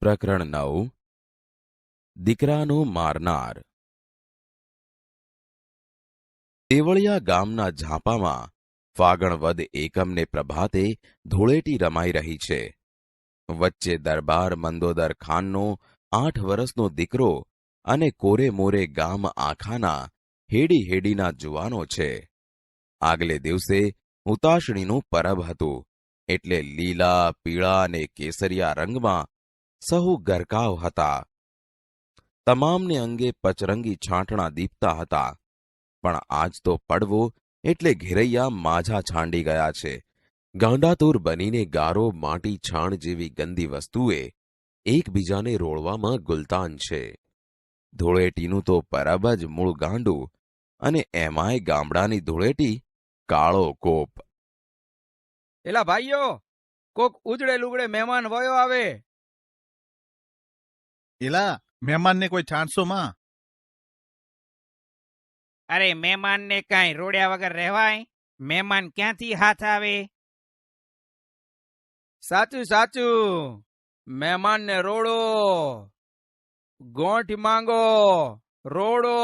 પ્રકરણ 9 દીકરાનો મારનાર. દેવળિયા ગામના ઝાંપામાં ફાગણ વદ એકમને પ્રભાતે ધૂળેટી રમાઈ રહી છે. વચ્ચે દરબાર મંદોદર ખાનનો 8 વર્ષનો દીકરો અને કોરે મોરે ગામ આખાના હેડી હેડીના જુવાનો છે. આગલે દિવસે ઉતાશણીનું પરબ હતું, એટલે લીલા, પીળા અને કેસરિયા રંગમાં સહુ ગરકાવ હતા. તમામને અંગે પચરંગી છાંટણા દીપતા હતા. પણ આજ તો પડવો એટલે ઘેરૈયા માઝા છાંડી ગયા છે. ગાંડાતુર બનીને ગારો, માટી, છાણ જેવી ગંદી વસ્તુએ એકબીજાને રોળવામાં ગુલતાન છે. ધૂળેટીનું તો પરબ જ મૂળ ગાંડું, અને એમાંય ગામડાની ધૂળેટી કાળો કોપ. એલા ભાઈઓ, કોક ઉજળે લુગડે મહેમાન વયો આવે. એલા મહેમાનને કોઈ છાંટશો માં? અરે મહેમાનને કાંઈ રોડ્યા વગર રહેવાય? મહેમાન ક્યાંથી હાથ આવે? સાચું સાચું, મહેમાનને રોડો, ગોઠ માંગો, રોડો.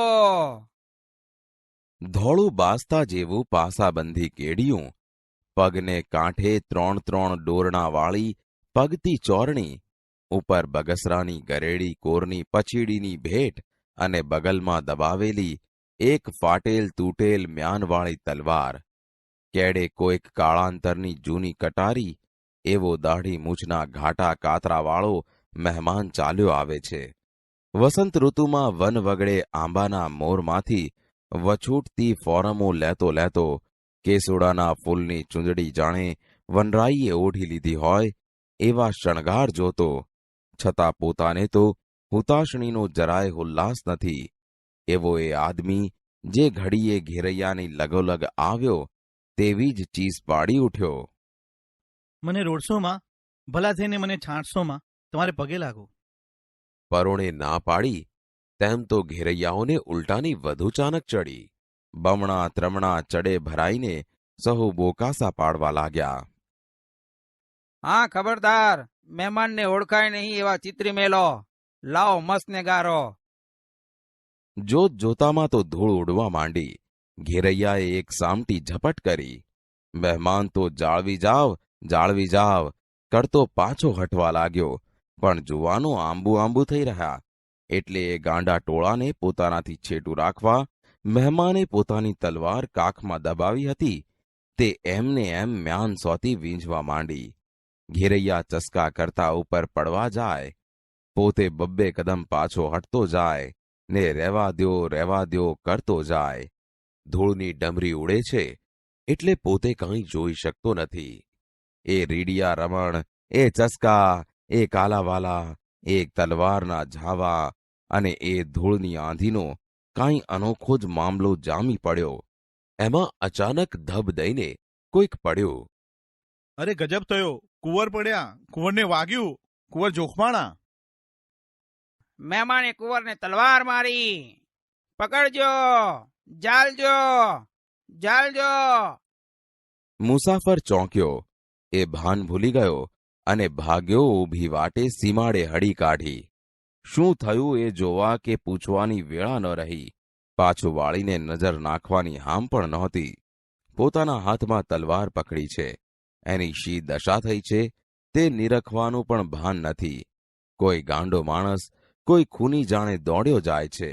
ધોળું બાસતા જેવું પાસાબંધી કેડિયું, પગને કાંઠે 3 ડોરણાવાળી પગતી ચોરણી, ઉપર બગસરાની ગરેડી કોરની પછીડીની ભેટ અને બગલમાં દબાવેલી એક ફાટેલ તૂટેલ મ્યાનવાળી તલવાર. કેડે કોઈક કાળાંતરની જૂની કટારી, એવો દાઢી મૂછના ઘાટા કાતરાવાળો મહેમાન ચાલ્યો આવે છે. વસંત ઋતુમાં વન વગડે આંબાના મોરમાંથી વછૂટતી ફોરમો લેતો લેતો કેસુડાના ફૂલની ચૂંદડી જાણે વનરાઈએ ઓઢી લીધી હોય એવા શણગાર જોતો, છતાં પોતાને તો હુતાશણીનો જરાય ઉલ્લાસ નથી, એવો એ આદમી જે ઘડીએ ઘેરૈયાની લગોલગ આવ્યો તેવી જ ચીસ પાડી ઉઠ્યો. મને રોડશો માં? ભલા થઈને મને છાંટશો માં? તમારે પગે લાગો. પરોણે ના પાડી તેમ તો ઘેરૈયાઓને ઉલટાની વધુ ચાનક ચડી. બમણા ત્રમણા ચડે ભરાઈને સહુ બોકાસા પાડવા લાગ્યા. હા, ખબરદાર, મહેમાનને ઓળખાય નહીં એવા ચિત્રી મેલો. લાવો મસ્તને ગારો. જોત જોતામાં તો ધૂળ ઉડવા માંડી. ઘેરૈયાએ એક સામટી ઝપટ કરી. મહેમાન તો જાળવી જાવ કરતો પાછો હટવા લાગ્યો, પણ જુવાનો આંબુ થઈ રહ્યા. એટલે એ ગાંડા ટોળાને પોતાનાથી છેટું રાખવા મહેમાને પોતાની તલવાર કાખમાં દબાવી હતી તે એમને એમ મ્યાન સોતી વીંઝવા માંડી. ઘેરૈયા ચસકા કરતા ઉપર પડવા જાય, પોતે 2 કદમ પાછો હટતો જાય ને રહેવા દ્યો કરતો જાય. ધૂળની ડમરી ઉડે છે એટલે પોતે કંઈ જોઈ શકતો નથી. એ રીડિયા રમણ, એ ચસકા, એ કાલાવાલા, એક તલવારના ઝાવા અને એ ધૂળની આંધીનો કાંઈ અનોખો જ મામલો જામી પડ્યો. એમાં અચાનક ધબ દઈને કોઈક પડ્યો. અરે ગજબ થયો, કુંવર પડ્યા, કુંવરને વાગ્યું, કુંવર જોખમાણા. મહેમાને કુંવરને તલવાર મારી. પકડજો, જાલજો. મુસાફર ચોંક્યો. એ ભાન ભૂલી ગયો અને ભાગ્યો ઊભી વાટે સીમાડે હડી કાઢી. શું થયું એ જોવા કે પૂછવાની વેળા ન રહી. પાછું વાળીને નજર નાખવાની હામ પણ નહોતી. પોતાના હાથમાં તલવાર પકડી છે, એની શી દશા થઈ છે તે નિરખવાનું પણ ભાન નથી. કોઈ ગાંડો માણસ, કોઈ ખૂની જાણે દોડ્યો જાય છે.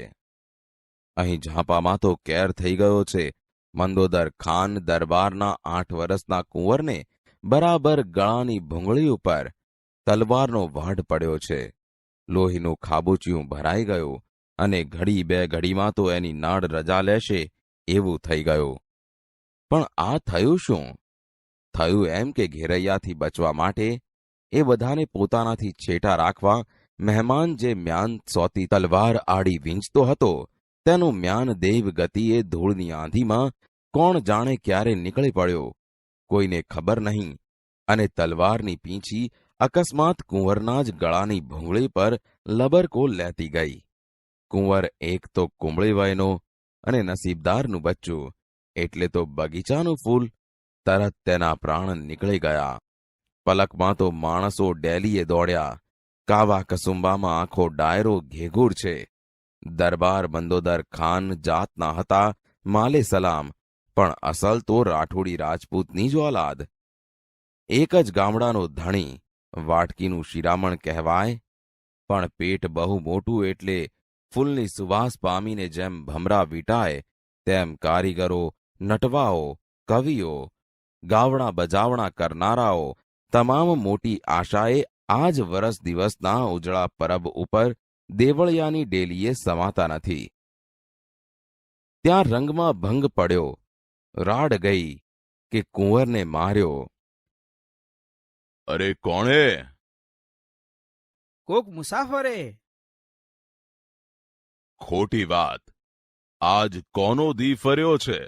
અહીં ઝાંપામાં તો કેર થઈ ગયો છે. મંદોદર ખાન દરબારના 8 વર્ષના કુંવરને બરાબર ગળાની ભૂંગળી ઉપર તલવારનો વાઢ પડ્યો છે. લોહીનું ખાબોચિયું ભરાઈ ગયું અને ઘડી 2 ઘડીમાં તો એની નાડ રજા લેશે એવું થઈ ગયું. પણ આ થયું શું? થયું એમ કે ઘેરૈયાથી બચવા માટે એ બધાને પોતાનાથી છેટા રાખવા મહેમાન જે મ્યાન સોતી તલવાર આડી વીંચતો હતો તેનું મ્યાન દેવ ગતિએ ધૂળની આંધીમાં કોણ જાણે ક્યારે નીકળી પડ્યો, કોઈને ખબર નહીં, અને તલવારની પીંછી અકસ્માત કુંવરના જ ગળાની ભૂંગળી પર લબરકો લેતી ગઈ. કુંવર એક તો કુંબળી વયનો અને નસીબદારનું બચ્ચું, એટલે તો બગીચાનું ફૂલ. તરત તેના પ્રાણ નીકળી ગયા. પલકમાં તો માણસો ડેલીએ દોડ્યા. કાવા કસુંબામાં આખો ડાયરો ઘેઘૂર છે. દરબાર મંદોદર ખાન જાતના હતા માલે સલામ, પણ અસલ તો રાઠોડી રાજપૂતની જ ઓલાદ. એક જ ગામડાનો ધણી, વાટકીનું શિરામણ કહેવાય, પણ પેટ બહુ મોટું એટલે ફૂલની સુવાસ પામીને જેમ ભમરા વીંટાય તેમ કારીગરો, નટવાઓ, કવિઓ, ગાવણા બજાવણા કરનારાઓ તમામ મોટી આશાએ આ જ વરસ દિવસના ઉજળા પરબ ઉપર દેવળિયાની ડેલીએ સમાતા નથી. ત્યાં રંગમાં ભંગ પડ્યો, રાડ ગઈ કે કુંવરને માર્યો. અરે કોણે? કોક મુસાફરે. ખોટી વાત. આજ કોનો દી ફર્યો છે?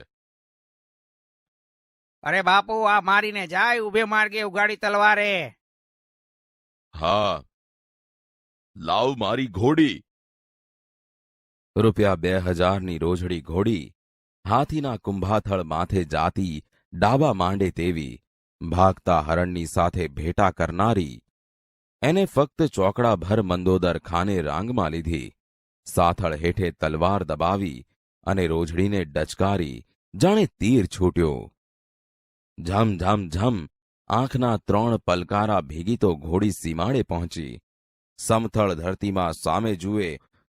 અરે બાપુ, આ મારીને જાય ઉભે માર્ગે ઉગાડી તલવારે. હા, લાવ મારી ઘોડી. ₹2000ની રોજડી ઘોડી, હાથીના કુંભાથળ માથે જાતી ડાબા માંડે તેવી, ભાગતા હરણની સાથે ભેટા કરનારી, એને ફક્ત ચોકડાભર મંદોદર ખાને રાંગમાં લીધી, સાથળ હેઠે તલવાર દબાવી અને રોજડીને ડચકારી જાણે તીર છૂટ્યો. ઝમ ઝમ ઝમ આંખના 3 પલકારા ભેગી તો ઘોડી સીમાડે પહોંચી. સમથળ ધરતીમાં સામે જુએ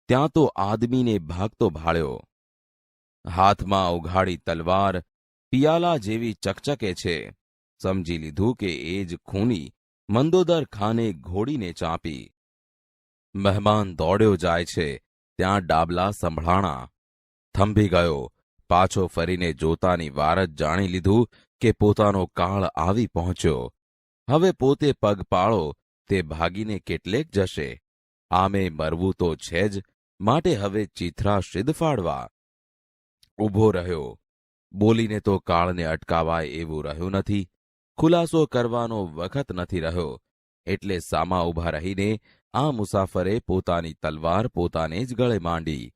ત્યાં તો આદમીને ભાગતો ભાળ્યો. હાથમાં ઉઘાડી તલવાર પિયાલા જેવી ચકચકે છે. સમજી લીધું કે એ જ ખૂની મંદોદર ખાને ઘોડીને ચાંપી. મહેમાન દોડ્યો જાય છે ત્યાં ડાબલા સંભળાણા. થંભી ગયો, પાછો ફરીને જોતાની વાર જ જાણી લીધું કે પોતાનો કાળ આવી પહોંચ્યો. હવે પોતે પગપાળો તે ભાગીને કેટલેક જશે. આમે મરવું તો છે જ, માટે હવે ચીથરા સિદ્ધ ફાડવા. ઊભો રહ્યો. બોલીને તો કાળને અટકાવાય એવું રહ્યું નથી. ખુલાસો કરવાનો વખત નથી રહ્યો. એટલે સામા ઊભા રહીને આ મુસાફરે પોતાની તલવાર પોતાને જ ગળે માંડી.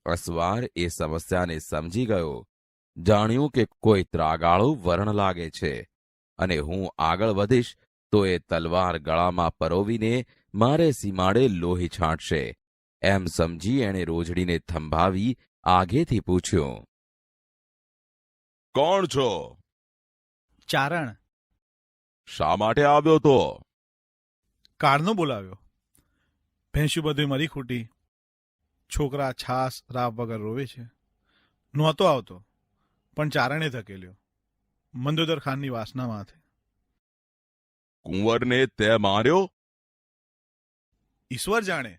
અસવાર એ સમસ્યાને સમજી ગયો. જાણ્યું કે કોઈ ત્રાગાળું વર્ણ લાગે છે અને હું આગળ વધીશ તો એ તલવાર ગળામાં પરોવીને મારે સીમાડે લોહી છાંટશે. એમ સમજી એણે રોજડીને થંભાવી આગેથી પૂછ્યું, કોણ છો? ચારણ. શા માટે આવ્યો તો? કાળનો બોલાવ્યો. ભેંસ્યું બધું મરી ખૂટી. છોકરા છાસ રાવ વગર રોવે છે. નહોતો આવતો, પણ ચારણે ધકેલ્યો. મંદોદર ખાનની વાસના માથે. કુંવરને તે માર્યો? ઈશ્વર જાણે,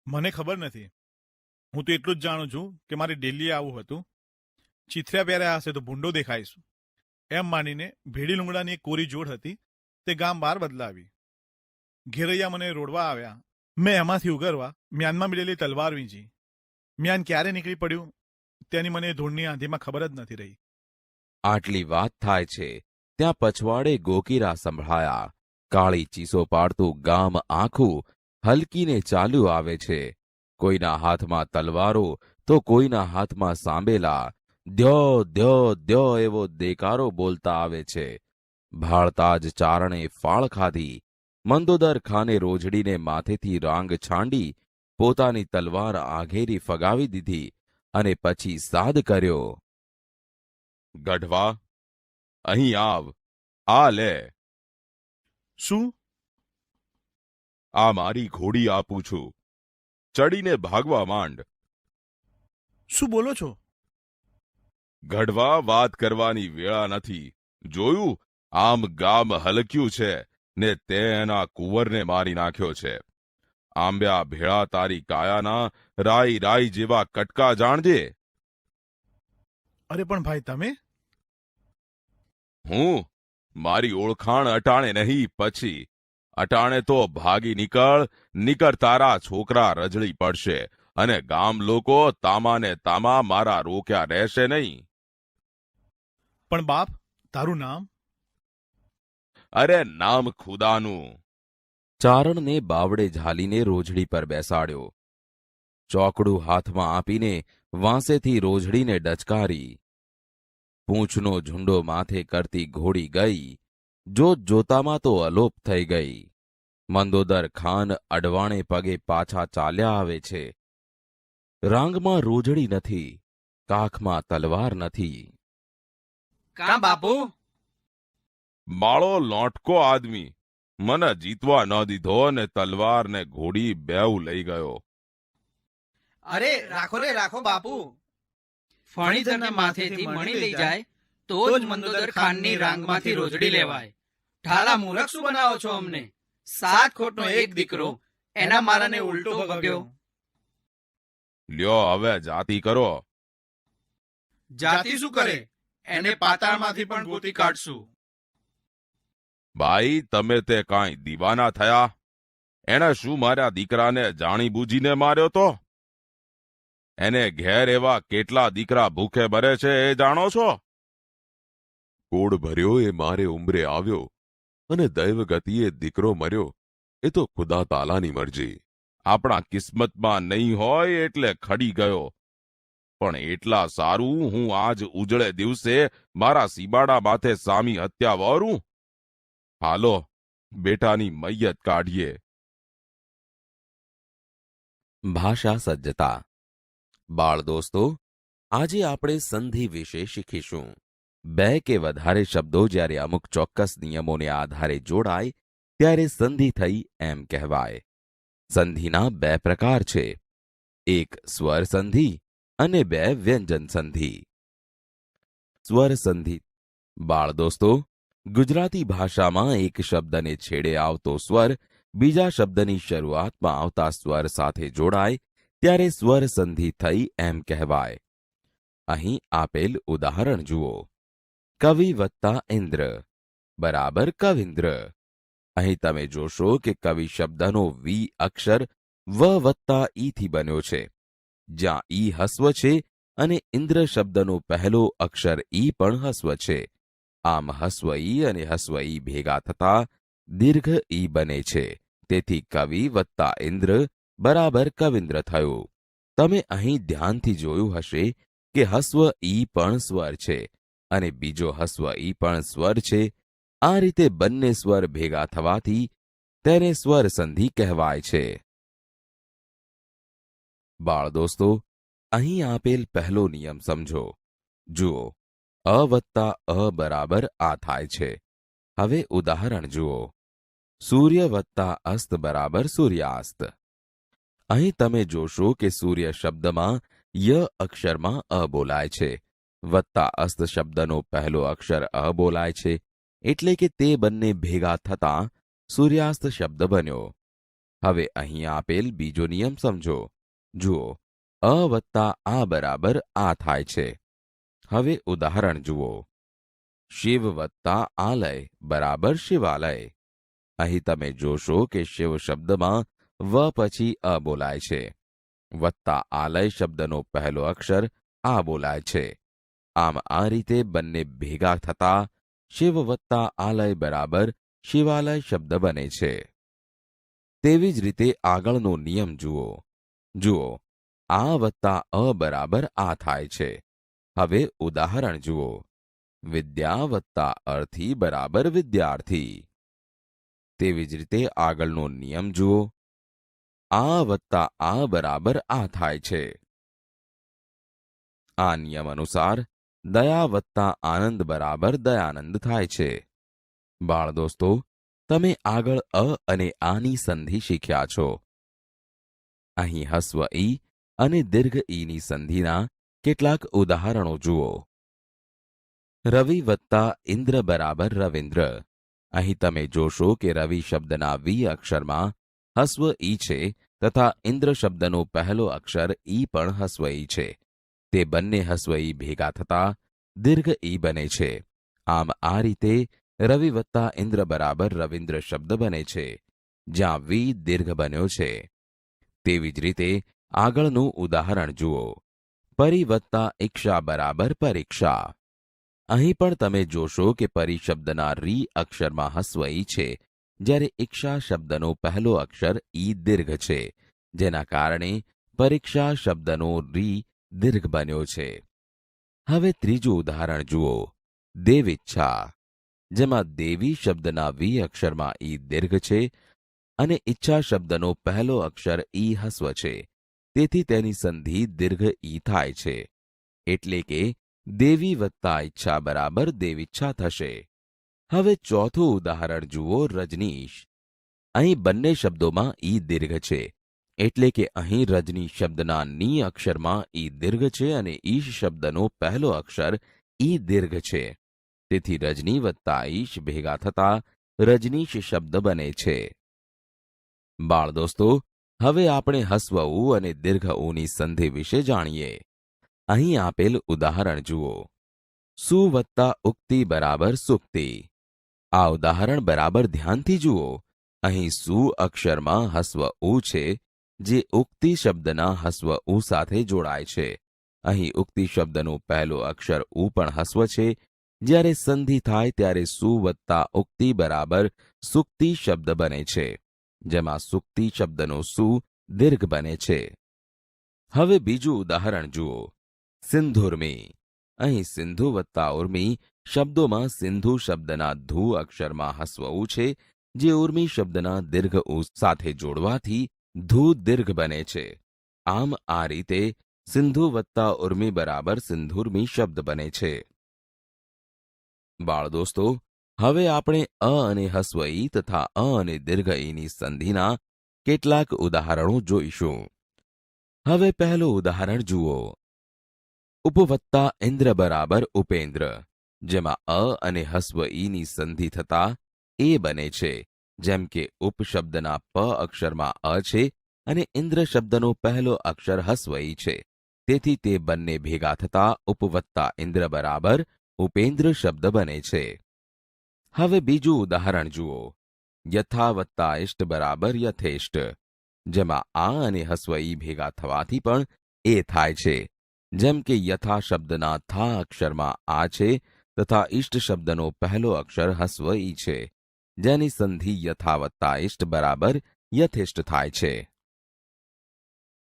મને ખબર નથી. હું તો એટલું જ જાણું છું કે મારે દિલ્હી આવવું હતું. ચીથરા પહેર્યા હશે તો ભૂંડો દેખાઈશું એમ માનીને ભેડી લુંગડાની એક કોરી જોડ હતી તે ગામ બહાર બદલાવી. ઘેરૈયા મને રોડવા આવ્યા. મેં એમાંથી ઉગરવા મ્યાનમાં મિલેલી તલવાર વીંજી. મ્યાન ક્યારે નીકળી પડ્યું તેની મને ધૂળની આંધીમાં ખબર જ નથી રહી. આટલી વાત થાય છે ત્યાં પછવાડે ગોકીરા સંભળાયા. કાળી ચીસો પાડતું ગામ આખું હલકીને ચાલ્યું આવે છે. કોઈના હાથમાં તલવારો તો કોઈના હાથમાં સાંબેલા. દ્યો દ્યો દ્યો એવો દેકારો બોલતા આવે છે. ભાળતા જ ચારણે ફાળ ખાધી. મંદોદર ખાને રોજડીને માથેથી રાંગ છાંડી પોતાની તલવાર આઘેરી ફગાવી દીધી અને પછી સાદ કર્યો, ગઢવા, અહીં આવ. આ લે. શું? આ મારી ઘોડી આપું છું. ચડીને ભાગવા માંડ. શું બોલો છો? ગઢવા, વાત કરવાની વેળા નથી. જોયું, આમ ગામ હલક્યું છે ને તે એના કુંવરને મારી નાખ્યો છે. આંબ્યા ભેળા તારી કાયાના રાઈ રાઈ જેવા કટકા જાણજે. અરે પણ ભાઈ તમે? હું? મારી ઓળખાણ અટાણે નહીં, પછી. અટાણે તો ભાગી નીકળ તારા છોકરા રજળી પડશે અને ગામ લોકો તામાને તામા મારા રોક્યા રહેશે નહીં. પણ બાપ, તારું નામ? અરે નામ ખુદાનું. ચારણને બાવડે ઝાલીને રોજડી પર બેસાડ્યો. ચોકડું હાથમાં આપીને વાંસેથી રોજડીને ડચકારી. પૂંછનો ઝુંડો માથે કરતી ઘોડી ગઈ. જોત જોતામાં તો અલોપ થઈ ગઈ. મંદોદર ખાન અડવાણે પગે પાછા ચાલ્યા આવે છે. રાંગમાં રોજડી નથી, કાખમાં તલવાર નથી. કાં બાપુ? માળો લોટકો આદમી મને જીતવા ન દીધો ને તલવાર ને ઘોડી બેઉ લઈ ગયો. અરે રાખો રે રાખો બાપુ. ફણીધરના માથેથી મણી લઈ જાય તો જ મંદોદર ખાનની રાંગમાંથી રોજડી લેવાય. ઠાલા મૂરખ શું બનાવો છો અમને? 7 ખોટનો એક દીકરો, એના મારાને ઉલટો ભગ્યો. લ્યો હવે જાતિ કરો. જાતિ શું કરે? એને પાતાળમાંથી પણ ગોતી કાઢશું. ભાઈ તમે તે કાંઈ દીવાના થયા? એણે શું મારા દીકરાને જાણી બૂજીને માર્યો તો? એને ઘેર એવા કેટલા દીકરા ભૂખે મરે છે એ જાણો છો? કોડ ભર્યો એ મારે ઉંમરે આવ્યો અને દૈવગતિએ દીકરો મર્યો એ તો ખુદા તાલાની મરજી. આપણા કિસ્મતમાં નહીં હોય એટલે ખડી ગયો. પણ એટલા સારું હું આજ ઉજળે દિવસે મારા સીબાડા માથે સામી હત્યા વરું? હાલો બેટાની મૈયત કાઢીએ. ભાષા સજ્જતા. બાળ દોસ્તો, આજે આપણે સંધિ વિશે શીખીશું. 2 કે વધારે શબ્દો જ્યારે અમુક ચોક્કસ નિયમોને આધારે જોડાય ત્યારે સંધિ થઈ એમ કહેવાય. સંધિના 2 પ્રકાર છે, એક સ્વર સંધિ અને 2 વ્યંજન સંધિ. સ્વર સંધિ. બાળ દોસ્તો, ગુજરાતી ભાષામાં એક શબ્દને છેડે આવતો સ્વર બીજા શબ્દની શરૂઆતમાં આવતા સ્વર સાથે જોડાય ત્યારે સ્વર સંધિ થઈ એમ કહેવાય. અહીં આપેલ ઉદાહરણ જુઓ. કવિ વત્તા ઇન્દ્ર બરાબર કવિન્દ્ર. અહીં તમે જોશો કે કવિ શબ્દનો વી અક્ષર વ વત્તા ઈથી બન્યો છે, જ્યાં ઈ હસ્વ છે અને ઇન્દ્ર શબ્દનો પહેલો અક્ષર ઈ પણ હસ્વ છે. આમ હસ્વ ઈ અને હસ્વ ઈ ભેગા થતા દીર્ઘ ઈ બને છે. તેથી કવિ વત્તા ઇન્દ્ર બરાબર કવિન્દ્ર થયું. તમે અહીં ધ્યાનથી જોયું હશે કે હસ્વ ઈ પણ સ્વર છે અને બીજો હસ્વ ઈ પણ સ્વર છે. આ રીતે બંને સ્વર ભેગા થવાથી તેને સ્વર સંધિ કહેવાય છે. બાળ દોસ્તો, અહીં આપેલ પહેલો નિયમ સમજો. જુઓ, અ વત્તા અ બરાબર આ થાય છે. હવે ઉદાહરણ જુઓ. સૂર્ય વત્તા અસ્ત બરાબર સૂર્યાસ્ત. અહીં તમે જોશો કે સૂર્ય શબ્દમાં ય અક્ષરમાં અ બોલાય છે, વત્તા અસ્ત શબ્દનો પહેલો અક્ષર અ બોલાય છે, એટલે કે તે બંને ભેગા થતાં સૂર્યાસ્ત શબ્દ બન્યો. હવે અહીં આપેલ બીજો નિયમ સમજો. જુઓ, અ વત્તા આ બરાબર આ થાય છે. હવે ઉદાહરણ જુઓ. શિવ વત્તા આલય બરાબર શિવાલય. અહીં તમે જોશો કે શિવ શબ્દમાં વ પછી અ બોલાય છે, વત્તા આલય શબ્દનો પહેલો અક્ષર આ બોલાય છે. આમ આ રીતે બંને ભેગા થતા શિવ વત્તા આલય બરાબર શિવાલય શબ્દ બને છે. તેવી જ રીતે આગળનો નિયમ જુઓ. જુઓ, આ વત્તા અ બરાબર આ થાય છે. હવે ઉદાહરણ જુઓ. વિદ્યા વત્તા અર્થી બરાબર વિદ્યાર્થી. તેવી જ રીતે આગળનો નિયમ જુઓ. આ વત્તા આ બરાબર આ થાય છે. આ નિયમ અનુસાર દયા વત્તા આનંદ બરાબર દયાનંદ થાય છે. બાળ દોસ્તો, તમે આગળ અ અને આની સંધિ શીખ્યા છો. અહીં હસ્વ ઈ અને દીર્ઘ ઈની સંધિના કેટલાક ઉદાહરણો જુઓ. રવિ વત્તા ઇન્દ્ર બરાબર રવિન્દ્ર. અહીં તમે જોશો કે રવિ શબ્દના વી અક્ષરમાં હસ્વ ઈ છે તથા ઇન્દ્ર શબ્દનો પહેલો અક્ષર ઈ પણ હસ્વ ઈ છે. તે બંને હસ્વ ઈ ભેગા થતા દીર્ઘ ઈ બને છે. આમ આ રીતે રવિ વત્તા ઇન્દ્ર બરાબર રવિન્દ્ર શબ્દ બને છે, જ્યાં વી દીર્ઘ બન્યો છે. તેવી જ રીતે આગળનું ઉદાહરણ જુઓ. પરી વત્તા ઇક્ષા બરાબર પરીક્ષા. અહીં પણ તમે જોશો કે પરી શબ્દના રી અક્ષરમાં હસ્વ ઈ છે, જ્યારે ઇક્ષા શબ્દનો પહેલો અક્ષર ઈ દીર્ઘ છે, જેના કારણે પરીક્ષા શબ્દનો રી દીર્ઘ બન્યો છે. હવે ત્રીજું ઉદાહરણ જુઓ. દેવીચ્છા, જેમાં દેવી શબ્દના વી અક્ષરમાં ઈ દીર્ઘ છે અને ઈચ્છા શબ્દનો પહેલો અક્ષર ઈ હસ્વ છે, તેથી તેની સંધિ દીર્ઘ ઈ થાય છે. એટલે કે દેવી વત્તા ઈચ્છા બરાબર દેવીચ્છા થશે. હવે ચોથું ઉદાહરણ જુઓ, રજનીશ. અહીં બંને શબ્દોમાં ઈ દીર્ઘ છે, એટલે કે અહીં રજની શબ્દના ની અક્ષરમાં ઈ દીર્ઘ છે અને ઈશ શબ્દનો પહેલો અક્ષર ઈ દીર્ઘ છે. તેથી રજની વત્તા ઈશ ભેગા થતા રજનીશ શબ્દ બને છે. બાળ દોસ્તો, હવે આપણે હસ્વ ઉ અને દીર્ઘ ઉની સંધિ વિશે જાણીએ. અહીં આપેલ ઉદાહરણ જુઓ. સુ વત્તા ઉક્તિ બરાબર સુક્તિ. આ ઉદાહરણ બરાબર ધ્યાનથી જુઓ. અહીં સુ અક્ષરમાં હસ્વ ઉ છે, જે ઉક્તિ શબ્દના હસ્વ ઉ સાથે જોડાય છે. અહીં ઉક્તિ શબ્દનો પહેલો અક્ષર ઉ પણ હસ્વ છે. જ્યારે સંધિ થાય ત્યારે સુ વત્તા ઉક્તિ બરાબર સુક્તિ શબ્દ બને છે, જેમાં સુક્તિ શબ્દનો સુ દીર્ઘ બને છે. હવે બીજું ઉદાહરણ જુઓ. સિંધુર્મી. અહીં સિંધુ વત્તા ઉર્મી શબ્દોમાં સિંધુ શબ્દના ધુ અક્ષરમાં હસ્વ ઉ છે, જે ઉર્મી શબ્દના દીર્ઘ ઉ સાથે જોડવાથી ધુ દીર્ઘ બને છે. આમ આ રીતે સિંધુ વત્તા ઉર્મી બરાબર સિંધુર્મી શબ્દ બને છે. બાળ દોસ્તો, હવે આપણે અ અને હસ્વ ઈ તથા અ અને દીર્ઘ ઈની સંધિના કેટલાક ઉદાહરણો જોઈશું. હવે પહેલું ઉદાહરણ જુઓ. ઉપવત્તા ઇન્દ્ર બરાબર ઉપેન્દ્ર, જેમાં અ અને હસ્વ ઈની સંધિ થતા એ બને છે. જેમ કે ઉપ શબ્દના પ અક્ષરમાં અ છે અને ઇન્દ્ર શબ્દનો પહેલો અક્ષર હસ્વ ઈ છે, તેથી તે બંને ભેગા થતા ઉપવત્તા ઇન્દ્ર બરાબર ઉપેન્દ્ર શબ્દ બને છે. હવે બીજું ઉદાહરણ જુઓ. યથા વત્તા ઇષ્ટ બરાબર યથેષ્ટ, જેમાં આ અને હસ્વ ઈ ભેગા થવાથી પણ એ થાય છે. જેમ કે યથા શબ્દના થા અક્ષરમાં આ છે તથા ઇષ્ટ શબ્દનો પહેલો અક્ષર હસ્વ ઈ છે, જેની સંધિ યથા વત્તા ઇષ્ટ બરાબર યથેષ્ટ થાય છે.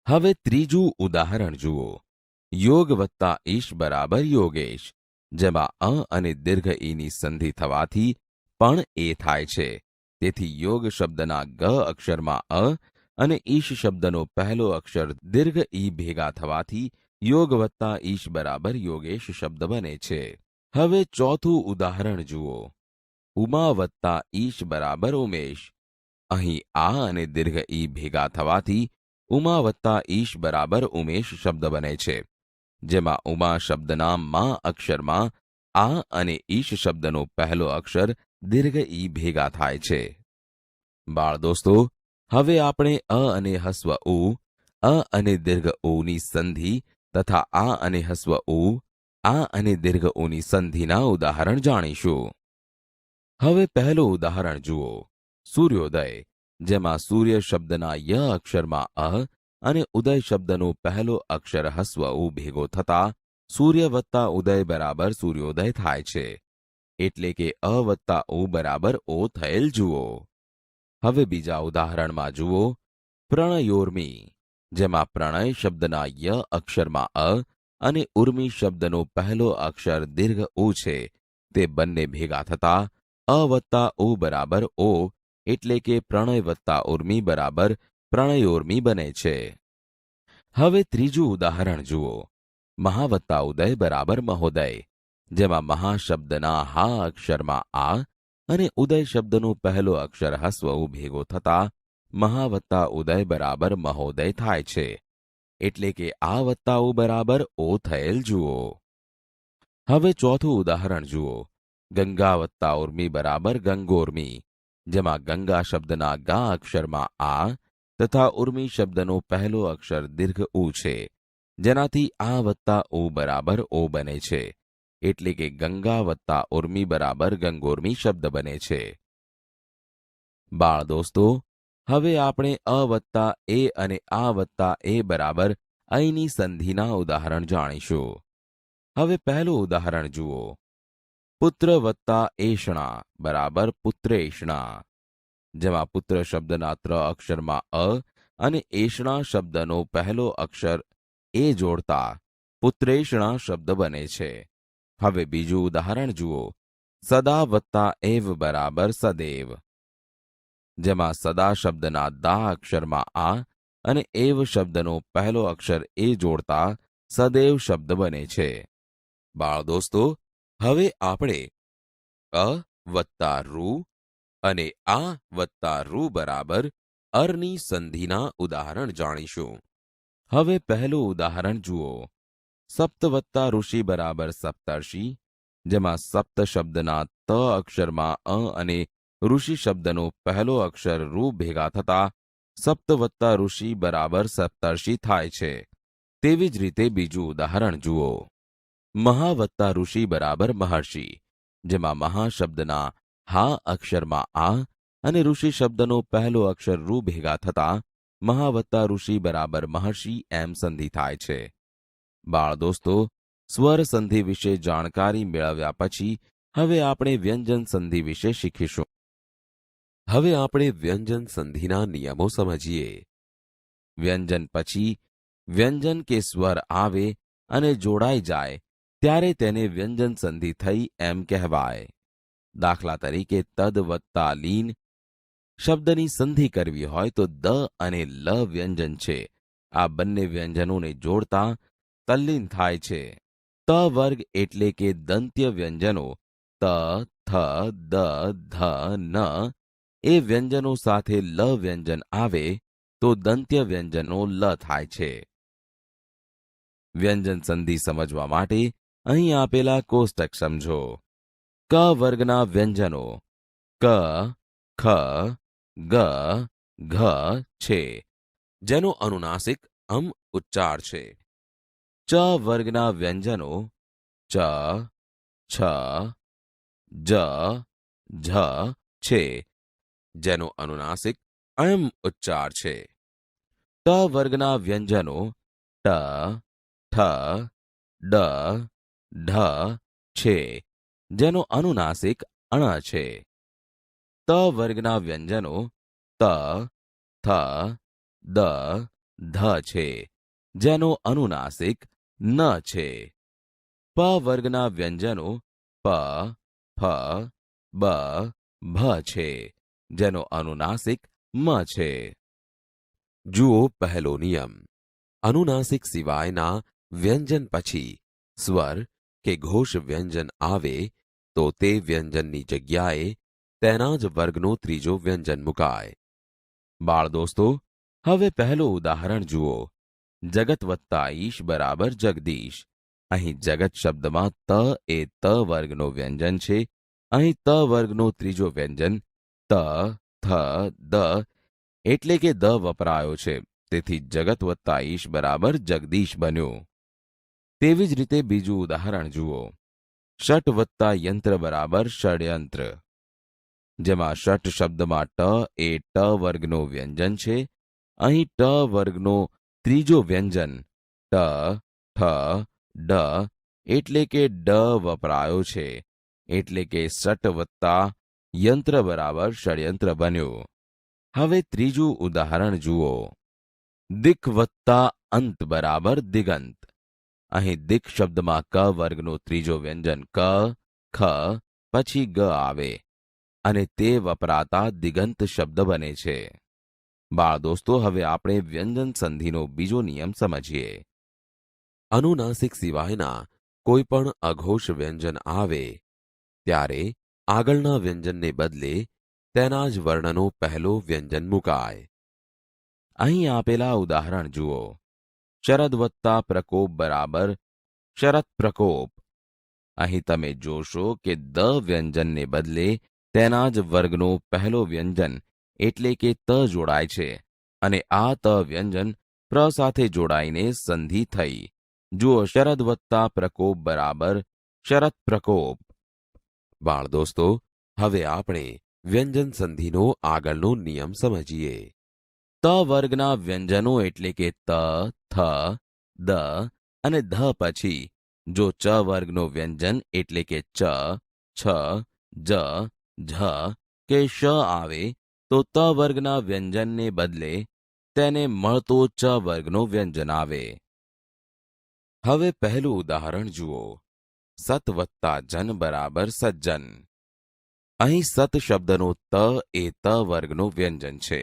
હવે ત્રીજું ઉદાહરણ જુઓ. યોગ વત્તા ઈશ બરાબર યોગેશ, જેમાં અ અને દીર્ઘ ઈની સંધિ થવાથી પણ એ થાય છે. તેથી યોગ શબ્દના ગ અક્ષરમાં અ અને ઈશ શબ્દનો પહેલો અક્ષર દીર્ઘ ઈ ભેગા થવાથી યોગ વત્તા ઈશ બરાબર યોગેશ શબ્દ બને છે. હવે ચોથું ઉદાહરણ જુઓ. ઉમા વત્તા ઈશ બરાબર ઉમેશ. અહીં આ અને દીર્ઘ ઈ ભેગા થવાથી ઉમા વત્તા ઈશ બરાબર ઉમેશ શબ્દ બને છે, જેમાં ઉમા શબ્દના મા અક્ષરમાં આ અને ઈશ શબ્દનો પહેલો અક્ષર દીર્ઘ ઈ ભેગા થાય છે. બાળ દોસ્તો, હવે આપણે અ અને હસ્વ ઉ, અ અને દીર્ઘ ઉની સંધિ તથા આ અને હસ્વ ઉ, આ અને દીર્ઘ ઉની સંધિના ઉદાહરણ જાણીશું. હવે પહેલું ઉદાહરણ જુઓ. સૂર્યોદય, જેમાં સૂર્ય શબ્દના ય અક્ષરમાં અ અને ઉદય શબ્દનો પહેલો અક્ષર હસ્વ ઉ ભેગો થતા સૂર્ય વત્તા ઉદય બરાબર સૂર્યોદય થાય છે. એટલે કે અ વત્તા ઉ બરાબર ઓ થયેલ જુઓ. હવે બીજા ઉદાહરણમાં જુઓ. પ્રણયોર્મી, જેમાં પ્રણય શબ્દના ય અક્ષરમાં અ અને ઉર્મી શબ્દનો પહેલો અક્ષર દીર્ઘ ઉ છે, તે બંને ભેગા થતા અ વત્તા ઉ બરાબર ઓ, એટલે કે પ્રણય વત્તા ઉર્મી બરાબર પ્રણયોર્મી બને છે. હવે ત્રીજું ઉદાહરણ જુઓ. મહા વત્તા ઉદય બરાબર મહોદય, જેમાં મહા શબ્દના હા અક્ષરમાં આ અને ઉદય શબ્દનો પહેલો અક્ષર હસ્વ ઉ ભેગો થતા મહા વત્તા ઉદય બરાબર મહોદય થાય છે. એટલે કે આ વત્તા ઉ બરાબર ઓ થયેલ જુઓ. હવે ચોથું ઉદાહરણ જુઓ. ગંગા વત્તા ઉર્મી બરાબર ગંગોર્મી, જેમાં ગંગા શબ્દના ગા અક્ષરમાં આ તથા ઉર્મી શબ્દનો પહેલો અક્ષર દીર્ઘ ઉ છે, જેનાથી આ વત્તા ઉ બરાબર ઓ બને છે. એટલે કે ગંગા વત્તા ઉર્મી બરાબર ગંગોર્મી શબ્દ બને છે. બાળ દોસ્તો, હવે આપણે અ વત્તા એ અને આ વત્તા એ બરાબર અહીંની સંધિના ઉદાહરણ જાણીશું. હવે પહેલું ઉદાહરણ જુઓ. પુત્ર વત્તા એષણા બરાબર પુત્રેષણા, જેમાં પુત્ર શબ્દના ત્ર અક્ષરમાં અ અને એષણા શબ્દનો પહેલો અક્ષર એ જોડતા પુત્રેષણા શબ્દ બને છે. હવે બીજું ઉદાહરણ જુઓ. સદા વત્તા એવ બરાબર સદૈવ, જેમાં સદા શબ્દના દા અક્ષરમાં આ અને એવ શબ્દનો પહેલો અક્ષર એ જોડતા સદૈવ શબ્દ બને છે. બાળ દોસ્તો, હવે આપણે અ વત્તા રૂ અને આ વત્તા રૂ બરાબર અરની સંધિના ઉદાહરણ જાણીશું. હવે પહેલું ઉદાહરણ જુઓ. સપ્ત વત્તા ઋષિ બરાબર સપ્તર્ષિ, જેમાં સપ્ત શબ્દના ત અક્ષરમાં અ અને ઋષિ શબ્દનો પહેલો અક્ષર રૂ ભેગા થતા સપ્ત વત્તા ઋષિ બરાબર સપ્તર્ષિ થાય છે. તેવી જ રીતે બીજું ઉદાહરણ જુઓ. મહા વત્તા ઋષિ બરાબર મહર્ષિ, જેમાં મહા શબ્દના હા અક્ષરમાં આ અને ઋષિ શબ્દનો પહેલો અક્ષર રૂ ભેગા થતા મહા વત્તા ઋષિ બરાબર મહર્ષિ એમ સંધિ થાય છે. બાળ દોસ્તો, સ્વર સંધિ વિશે જાણકારી મેળવ્યા પછી હવે આપણે વ્યંજન સંધિ વિશે શીખીશું. હવે આપણે વ્યંજન સંધિના નિયમો સમજીએ. વ્યંજન પછી વ્યંજન કે સ્વર આવે અને જોડાઈ જાય ત્યારે તેને વ્યંજન સંધિ થઈ એમ કહેવાય. દાખલા તરીકે તદ વત્તા લીન શબ્દની સંધિ કરવી હોય તો દ અને લ વ્યંજન છે. આ બંને વ્યંજનોને જોડતા તલ્લીન થાય છે. ત વર્ગ એટલે કે દંત્ય વ્યંજનો ત, થ, દ, ધ, ન એ વ્યંજનો સાથે લ વ્યંજન આવે તો દંત્ય વ્યંજનો લ થાય છે. વ્યંજન સંધિ સમજવા માટે અહીં આપેલા કોષ્ટક સમજો. ક વર્ગના વ્યંજનો ક, ખ, ગ, ઘ છે, જેનો અનુનાસિક અમ ઉચ્ચાર છે. ચ વર્ગના વ્યંજનો ચ, છ, જ, ઝ છે, જેનો અનુનાસિક અમ ઉચ્ચાર છે. ટ વર્ગના વ્યંજનો ટ, ઠ, ડ, ઢ છે, જેનો અનુનાસિક અણ છે. ત વર્ગના વ્યંજનો ત, થ, દ, ધ છે, જેનો અનુનાસિક ન છે. પ વર્ગના વ્યંજનો પ, ફ, બ, ભ છે, જેનો અનુનાસિક મ છે. જુઓ પહેલો નિયમ. અનુનાસિક સિવાયના વ્યંજન પછી સ્વર કે ઘોષ વ્યંજન આવે તો તે વ્યંજનની જગ્યાએ તેના જ વર્ગનો ત્રીજો વ્યંજન મુકાય. બાળ દોસ્તો, હવે પહેલું ઉદાહરણ જુઓ. જગત વત્તા ઈશ બરાબર જગદીશ. અહીં જગત શબ્દમાં ત એ ત વર્ગનો વ્યંજન છે. અહીં ત વર્ગનો ત્રીજો વ્યંજન ત, થ, દ એટલે કે દ વપરાયો છે. તેથી જગત વત્તા ઈશ બરાબર જગદીશ બન્યો. તેવી જ રીતે બીજું ઉદાહરણ જુઓ. ષટ વત્તા યંત્ર બરાબર ષડયંત્ર, જેમાં ષટ શબ્દમાં ટ એ ટ વર્ગનો વ્યંજન છે. અહીં ટ વર્ગનો ત્રીજો વ્યંજન ટ, ઠ, ડ એટલે કે ડ વપરાયો છે. એટલે કે ષટ વત્તા યંત્ર બરાબર ષડયંત્ર બન્યો. હવે ત્રીજું ઉદાહરણ જુઓ. દિક વત્તા અંત બરાબર દિગંત. અહીં દિક શબ્દમાં ક વર્ગનો ત્રીજો વ્યંજન ક, ખ પછી ગ આવે અને તે વપરાતા દિગંત શબ્દ બને છે. બાળ દોસ્તો, હવે આપણે વ્યંજન સંધિનો બીજો નિયમ સમજીએ. અનુનાસિક સિવાયના કોઈ પણ અઘોષ વ્યંજન આવે ત્યારે આગળના વ્યંજનને બદલે તેના જ વર્ણનો પહેલો વ્યંજન મુકાય. અહીં આપેલા ઉદાહરણ જુઓ. શરદ વત્તા પ્રકોપ બરાબર શરત પ્રકોપ. અહીં તમે જોશો કે દ વ્યંજનને બદલે તેના જ વર્ગનો પહેલો વ્યંજન એટલે કે ત જોડાય છે અને આ ત વ્યંજન પ્ર સાથે જોડાઈને સંધિ થઈ. જુઓ, શરદ વત્તા પ્રકોપ બરાબર શરત પ્રકોપ. બાળ દોસ્તો, હવે આપણે વ્યંજન સંધિનો આગળનો નિયમ સમજીએ. ત વર્ગના વ્યંજનો એટલે કે ત, થ, દ અને ધ પછી જો ચ વર્ગનો વ્યંજન એટલે કે ચ, છ, જ, ઝ કે શ આવે તો ત વર્ગના વ્યંજનને બદલે તેને મળતો ચ વર્ગનો વ્યંજન આવે. હવે પહેલું ઉદાહરણ જુઓ. સત વત્તા જન બરાબર સજ્જન. અહીં સત શબ્દનો ત એ ત વર્ગનું વ્યંજન છે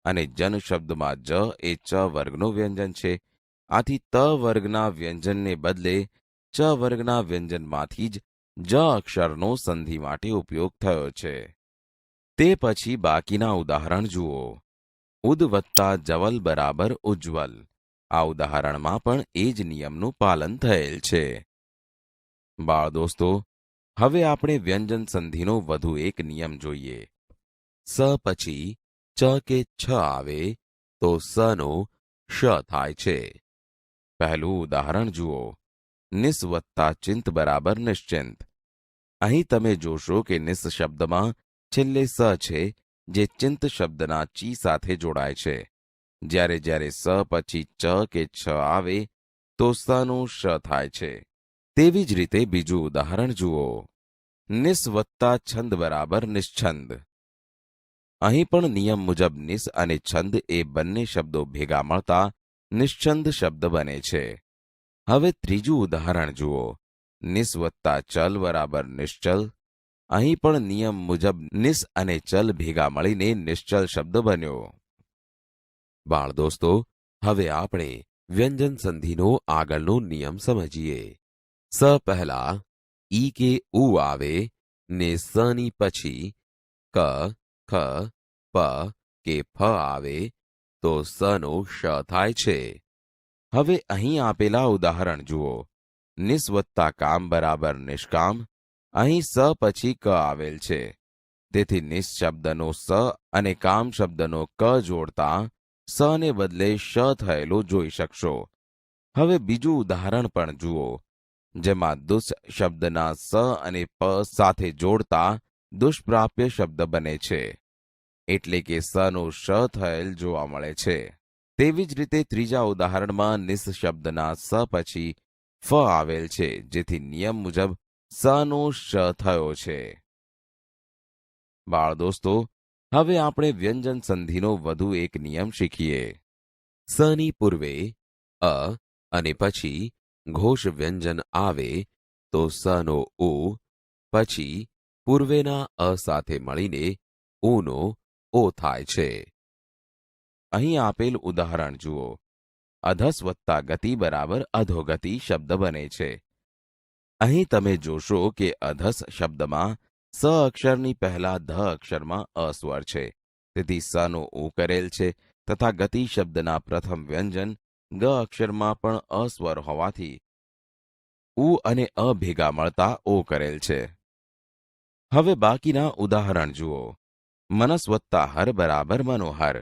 અને જન શબ્દમાં જ એ ચ વર્ગનું વ્યંજન છે. આથી ત વર્ગના વ્યંજનને બદલે ચ વર્ગના વ્યંજનમાંથી જ જ અક્ષરનો સંધિ માટે ઉપયોગ થયો છે. તે પછી બાકીના ઉદાહરણ જુઓ. ઉદ વત્તા જવલ બરાબર ઉજ્જવલ. આ ઉદાહરણમાં પણ એ જ નિયમનું પાલન થયેલ છે. બાળ દોસ્તો, હવે આપણે વ્યંજન સંધિનો વધુ એક નિયમ જોઈએ. સ પછી ચ કે છ આવે તો સનો શ થાય છે. પહેલું ઉદાહરણ જુઓ. નિસ વત્તા ચિંત બરાબર નિશ્ચિંત. અહીં તમે જોશો કે નિસ શબ્દમાં છેલ્લે સ છે, જે ચિંત શબ્દના ચી સાથે જોડાય છે. જ્યારે જ્યારે સ પછી ચ કે છ આવે તો સનું શ થાય છે. તેવી જ રીતે બીજું ઉદાહરણ જુઓ. નિસ વત્તા છંદ બરાબર નિશ્છંદ. અહીં પણ નિયમ મુજબ નિસ અને છંદ એ બંને શબ્દો ભેગા મળતા નિશ્છંદ શબ્દ બને છે. હવે ત્રીજું ઉદાહરણ જુઓ. નિસ વત્તા ચલ બરાબર નિશ્ચલ. અહીં પણ નિયમ મુજબ નિસ અને ચલ ભેગા મળીને નિશ્ચલ શબ્દ બન્યો. બાળ દોસ્તો, હવે આપણે વ્યંજન સંધિનો આગળનો નિયમ સમજીએ. સ પહેલા ઈ કે ઉ આવે ને સની પછી ક, ખ, પ કે ફ આવે તો સનો શ થાય છે. હવે અહીં આપેલા ઉદાહરણ જુઓ. નિસ વત્તા કામ બરાબર નિષ્કામ. અહીં સ પછી ક આવેલ છે. તેથી નિસ શબ્દનો સ અને કામ શબ્દનો ક જોડતા સ ને બદલે શ થયેલું જોઈ શકશો. હવે બીજું ઉદાહરણ પણ જુઓ, જેમાં દુષ શબ્દના સ અને પ સાથે જોડતા દુષ્પ્રાપ્ય શબ્દ બને છે. એટલે કે સનો શ થયેલ જોવા મળે છે. તેવી જ રીતે ત્રીજા ઉદાહરણમાં નિસ શબ્દના સ પછી ફ આવેલ છે, જેથી નિયમ મુજબ સનો શ થયો છે. બાળ દોસ્તો, હવે આપણે વ્યંજન સંધિનો વધુ એક નિયમ શીખીએ. સની પૂર્વે અ અને પછી ઘોષ વ્યંજન આવે તો સનો ઉ પછી પૂર્વેના અ સાથે મળીને ઉનો ઓ થાય છે. અહીં આપેલ ઉદાહરણ જુઓ. અધસ વત્તા ગતિ બરાબર અધોગતિ શબ્દ બને છે. અહીં તમે જોશો કે અધસ શબ્દમાં સ અક્ષરની પહેલા ધ અક્ષરમાં અ સ્વર છે, તેથી સનો ઉ કરેલ છે, તથા ગતિ શબ્દના પ્રથમ વ્યંજન ગ અક્ષરમાં પણ અ સ્વર હોવાથી ઉ અને અ ભેગા મળતા ઓ કરેલ છે. હવે બાકીના ઉદાહરણ જુઓ. મનસ વત્તા હર બરાબર મનોહર.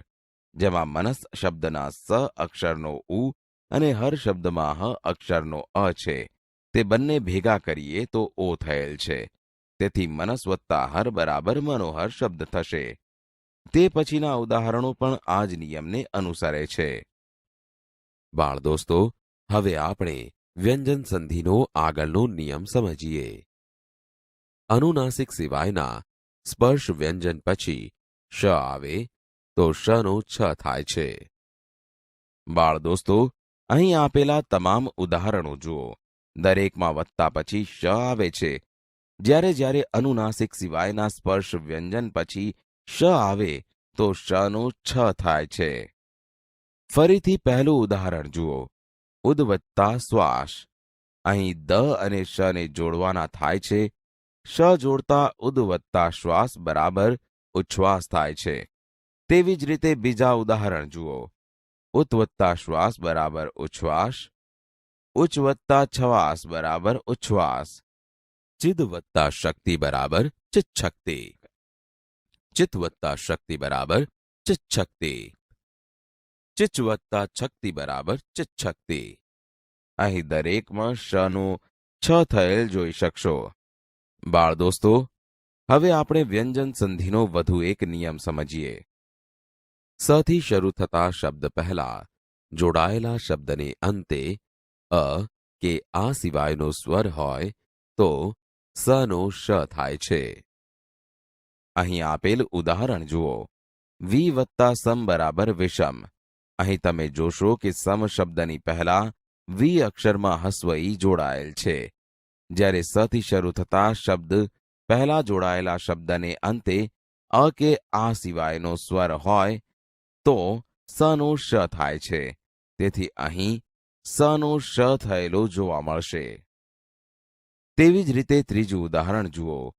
જેમાં મનસ શબ્દના સ અક્ષરનો ઉ અને હર શબ્દમાં હ અક્ષરનો અ છે, તે બંને ભેગા કરીએ તો ઓ થયેલ છે. તેથી મનસ વત્તા હર બરાબર મનોહર શબ્દ થશે. તે પછીના ઉદાહરણો પણ આ જ નિયમને અનુસરે છે. બાળ દોસ્તો, હવે આપણે વ્યંજન સંધિનો આગળનો નિયમ સમજીએ. અનુનાસિક સિવાયના સ્પર્શ વ્યંજન પછી શ આવે તો શનો છ થાય છે. બાળ દોસ્તો, અહીં આપેલા તમામ ઉદાહરણો જુઓ. દરેકમાં વત્તા પછી શ આવે છે. જ્યારે જ્યારે અનુનાસિક સિવાયના સ્પર્શ વ્યંજન પછી શ આવે તો શનો છ થાય છે. ફરીથી પહેલું ઉદાહરણ જુઓ. ઉદ વત્તા શ્વાસ. અહીં દ અને શને જોડવાના થાય છે. શ જોડતા ઉદ વત્તા શ્વાસ બરાબર ઉચ્છ્વાસ થાય છે. તેવી જ રીતે બીજા ઉદાહરણ જુઓ. ઉત વત્તા શ્વાસ બરાબર ઉચ્છ્વાસ. ઉચ્ચ વત્તા છવાસ બરાબર ઉચ્છ્વાસ. ચિદ વત્તા શક્તિ બરાબર ચિચ્છક્તિ. ચિત વત્તા શક્તિ બરાબર ચિચ્છક્તિ. ચિચ વત્તા છક્તિ બરાબર ચિચ્છક્તિ. અહીં દરેકમાં શનું છ થયેલ જોઈ શકશો. બાળ દોસ્તો, હવે આપણે વ્યંજન સંધિનો વધુ એક નિયમ સમજીએ. સથી શરૂ થતા શબ્દ પહેલા જોડાયેલા શબ્દને અંતે અ કે આ સિવાયનો સ્વર હોય તો સનો શ થાય છે. અહીં આપેલ ઉદાહરણ જુઓ. વી વત્તા સમ બરાબર વિષમ. અહીં તમે જોશો કે સમ શબ્દની પહેલા વી અક્ષરમાં હસ્વ ઈ જોડાયેલ છે. જ્યારે સથી શરૂ થતા શબ્દ પહેલા જોડાયેલા શબ્દને અંતે અ કે આ સિવાયનો સ્વર હોય તો સનો શ થાય છે. તેથી અહીં સનો શ થયેલો જોવા મળશે. તેવી જ રીતે ત્રીજું ઉદાહરણ જુઓ.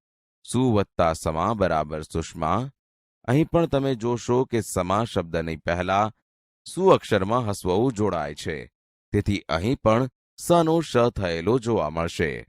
સુ વત્તા સમા બરાબર સુષ્મા. અહીં પણ તમે જોશો કે સમા શબ્દની પહેલા સુ અક્ષરમાં હસવું જોડાય છે. તેથી અહીં પણ સનો શ થયેલો જોવા મળશે.